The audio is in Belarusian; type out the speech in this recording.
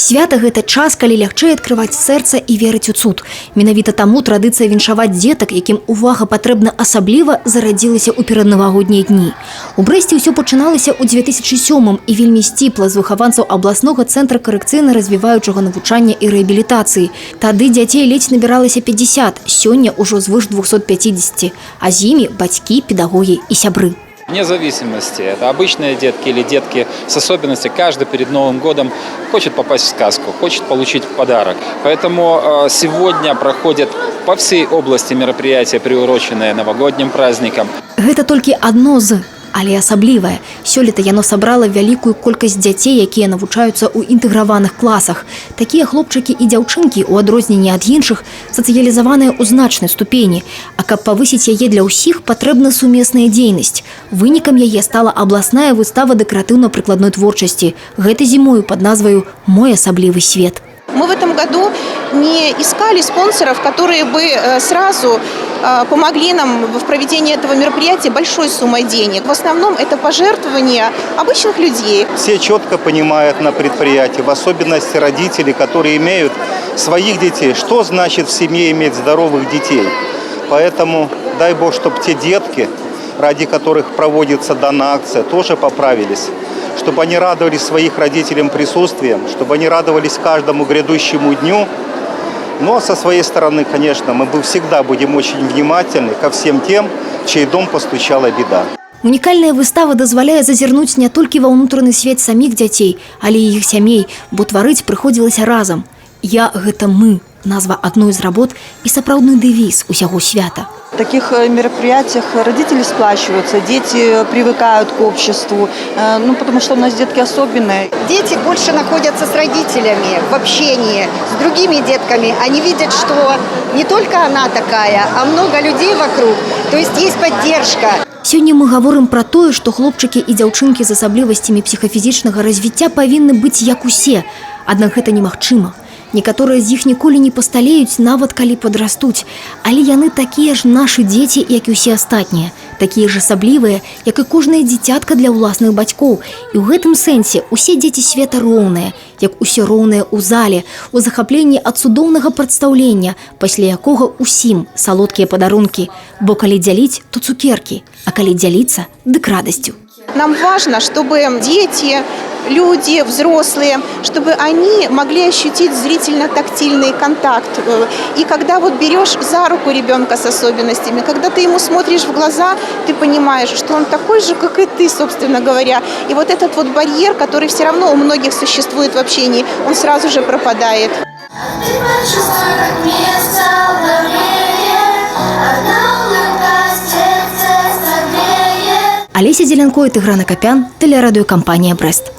Свята – гэта час, калі лягчэй адкрываць сэрца і верыць у цуд. Менавіта таму традыцыя віншаваць дзетак, якім увага патрэбна асабліва, зарадзілася ў пераднавагоднія дні. У Брэсце ўсё пачыналася ў 2007-м і вельмі сціпла з выхаванцаў абласнога цэнтра карэкцыйна-развіваючага навучання і рэабілітацыі. Тады дзяцей ледзь набіралася 50, сёння ўжо звыш 250, а з імі бацькі, педагогі і сябры. Вне зависимости, это обычные детки или детки с особенностями, каждый перед Новым годом хочет попасть в сказку, хочет получить подарок. Поэтому сегодня проходят по всей области мероприятия, приуроченные новогодним праздникам. Это только одно з, але асаблівае. Сёлета яно сабрала вялікую колькасць дзяцей, якія навучаюцца ў інтэграваных класах. Такія хлопчыкі і дзяўчынкі, у адрозненні ад іншых, сацыялізаваныя ў значнай ступені. А каб павысіць яе для ўсіх, патрэбна сумесная дзейнасць. Вынікам яе стала абласная выстава дэкаратыўна-прыкладной творчасці. Гэта зімою пад назваю «Мой асаблівы свет». Мы в этом году не искали спонсоров, которые бы сразу помогли нам в проведении этого мероприятия большой суммой денег. В основном это пожертвования обычных людей. Все четко понимают на предприятии, в особенности родители, которые имеют своих детей, что значит в семье иметь здоровых детей. Поэтому дай Бог, чтобы те детки, ради которых проводится данная акция, тоже поправились. Чтобы они радовались своих родителям присутствием, чтобы они радовались каждому грядущему дню. Но со своей стороны, конечно, мы всегда будем очень внимательны ко всем тем, в чей дом постучала беда. Унікальная выстава дазваляе зазірнуць не толькі ва ўнутраны свет саміх дзяцей, але і іх сямей, бо тварыць прыходзілася разам. «Я – гэта мы» – назва адной з работ і сапраўдны дэвіз усяго свята. В таких мероприятиях родители сплачиваются, дети привыкают к обществу, потому что у нас детки особенные. Дети больше находятся с родителями в общении, с другими детками. Они видят, что не только она такая, а много людей вокруг. То есть поддержка. Сёння мы гаворым пра тое, што хлопчыкі і дзяўчынкі з асаблівасцямі псіхафізічнага развіцця павінны быць як усе. Аднак гэта немагчыма. Некаторыя з іх ніколі не пасталеюць, нават калі падрастуць. Але яны такія ж нашы дзеці, як і ўсе астатнія. Такія ж асаблівыя, як і кожнае дзіцятка для ўласных бацькоў. І ў гэтым сэнсе усе дзеці света роўныя, як усё роўнае ў зале, у захапленні ад цудоўнага прадстаўлення, пасля якога усім салодкія падарункі. Бо калі дзяліць, то цукеркі, а калі дзяліцца, дык радасцю. Нам важно, чтобы дети, люди, взрослые, чтобы они могли ощутить зрительно-тактильный контакт. И когда берешь за руку ребенка с особенностями, когда ты ему смотришь в глаза, ты понимаешь, что он такой же, как и ты, собственно говоря. И этот барьер, который все равно у многих существует в общении, он сразу же пропадает. Олеся Зеленко и Тыгран Акопян, телерадиокомпания «Брест».